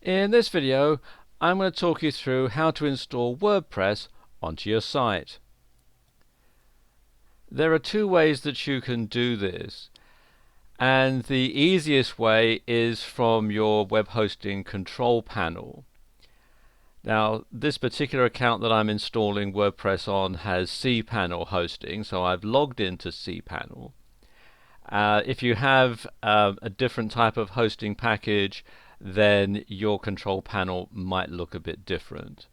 In this video, I'm going to talk you through how to install WordPress onto your site. There are two ways that you can do this, and the easiest way is from your web hosting control panel. Now, this particular account that I'm installing WordPress on has cPanel hosting, so I've logged into cPanel. If you have a different type of hosting package, then your control panel might look a bit different.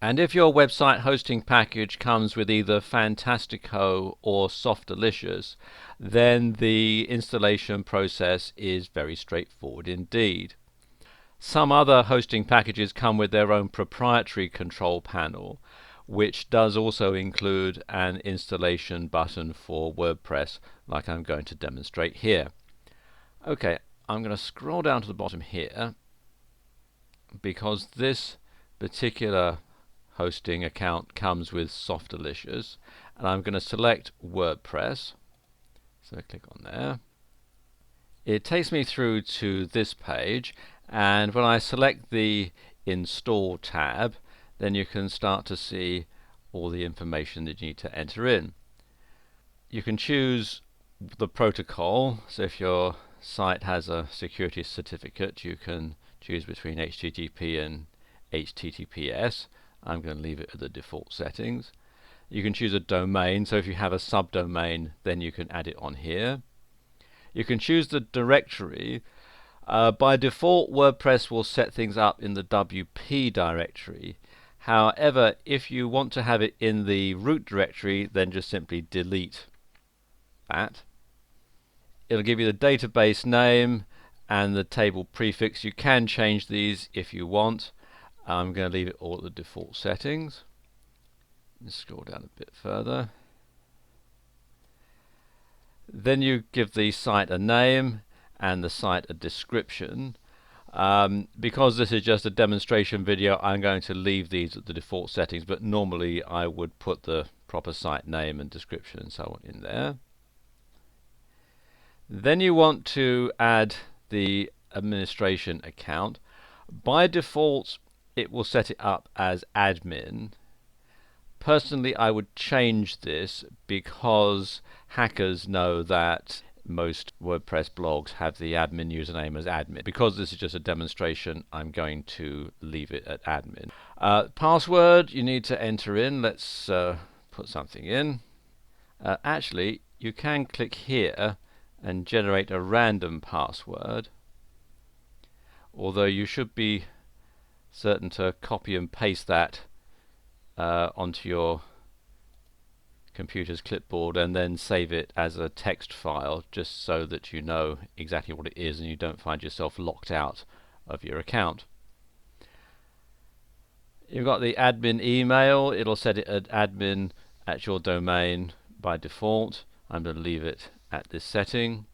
And if your website hosting package comes with either Fantastico or Softalicious, then the installation process is very straightforward indeed. Some other hosting packages come with their own proprietary control panel, which does also include an installation button for WordPress, like I'm going to demonstrate here. Okay, I'm going to scroll down to the bottom here, because this particular hosting account comes with Softalicious, and I'm going to select WordPress. So I click on there. It takes me through to this page, and when I select the Install tab, then you can start to see all the information that you need to enter in. You can choose the protocol, so if your site has a security certificate, you can choose between HTTP and HTTPS. I'm going to leave it at the default settings. You can choose a domain, so if you have a subdomain, then you can add it on here. You can choose the directory. By default, WordPress will set things up in the WP directory. However, if you want to have it in the root directory, then just simply delete that. It'll give you the database name and the table prefix. You can change these if you want. I'm going to leave it all at the default settings. Let's scroll down a bit further. Then you give the site a name and the site a description. Because this is just a demonstration video, I'm going to leave these at the default settings, but normally I would put the proper site name and description and so on in there. Then you want to add the administration account. By default, it will set it up as admin. Personally, I would change this because hackers know that most WordPress blogs have the admin username as admin. Because this is just a demonstration, I'm going to leave it at admin. Password you need to enter in. Let's put something in. Actually, you can click here and generate a random password, although you should be certain to copy and paste that onto your computer's clipboard and then save it as a text file, just so that you know exactly what it is and you don't find yourself locked out of your account. You've got the admin email. It'll set it at admin at your domain by default. I'm going to leave it at this setting.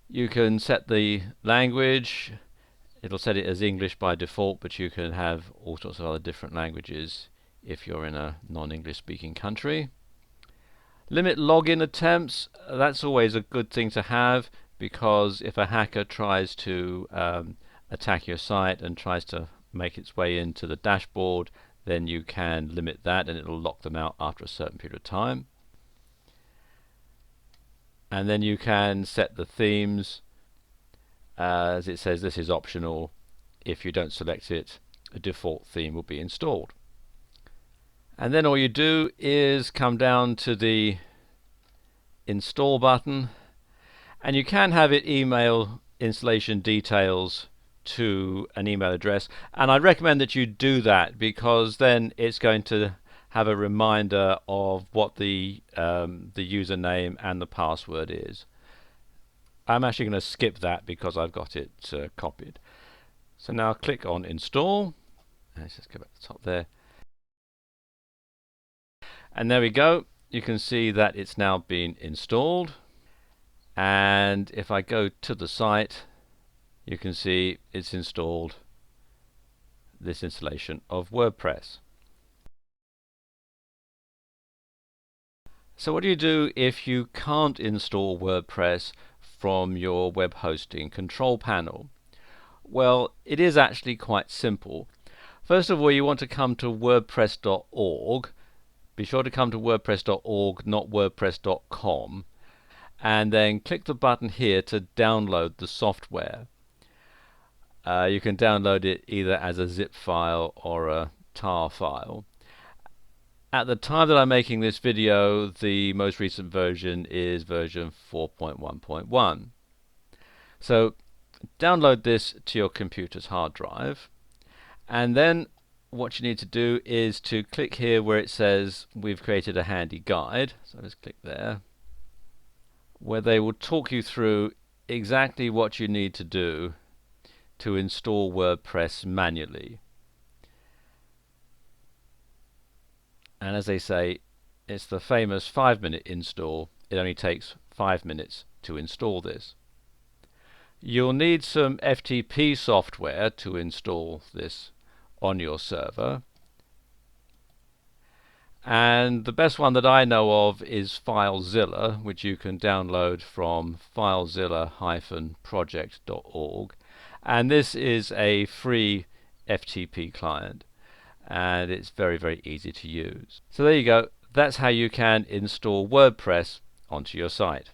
You can set the language. It'll set it as English by default, but you can have all sorts of other different languages if you're in a non-English speaking country. Limit login attempts. That's always a good thing to have, because if a hacker tries to attack your site and tries to make its way into the dashboard, then you can limit that and it'll lock them out after a certain period of time. And then you can set the themes. As it says, this is optional. If you don't select it, a default theme will be installed. And then all you do is come down to the install button, and you can have it email installation details to an email address, and I recommend that you do that, because then it's going to have a reminder of what the username and the password is. I'm actually going to skip that because I've got it copied. So now click on install. Let's just go back to the top there. And there we go. You can see that it's now been installed. And if I go to the site, you can see it's installed this installation of WordPress. So what do you do if you can't install WordPress from your web hosting control panel? Well, it is actually quite simple. First of all, you want to come to WordPress.org. Be sure to come to WordPress.org, not WordPress.com, and then click the button here to download the software. You can download it either as a zip file or a tar file. At the time that I'm making this video, the most recent version is version 4.1.1. So download this to your computer's hard drive, and then what you need to do is to click here where it says we've created a handy guide. So just click there, where they will talk you through exactly what you need to do to install WordPress manually. And as they say, it's the famous 5-minute install. It only takes 5 minutes to install this. You'll need some FTP software to install this on your server. And the best one that I know of is FileZilla, which you can download from filezilla-project.org. And this is a free FTP client, and it's very, very easy to use. So there you go. That's how you can install WordPress onto your site.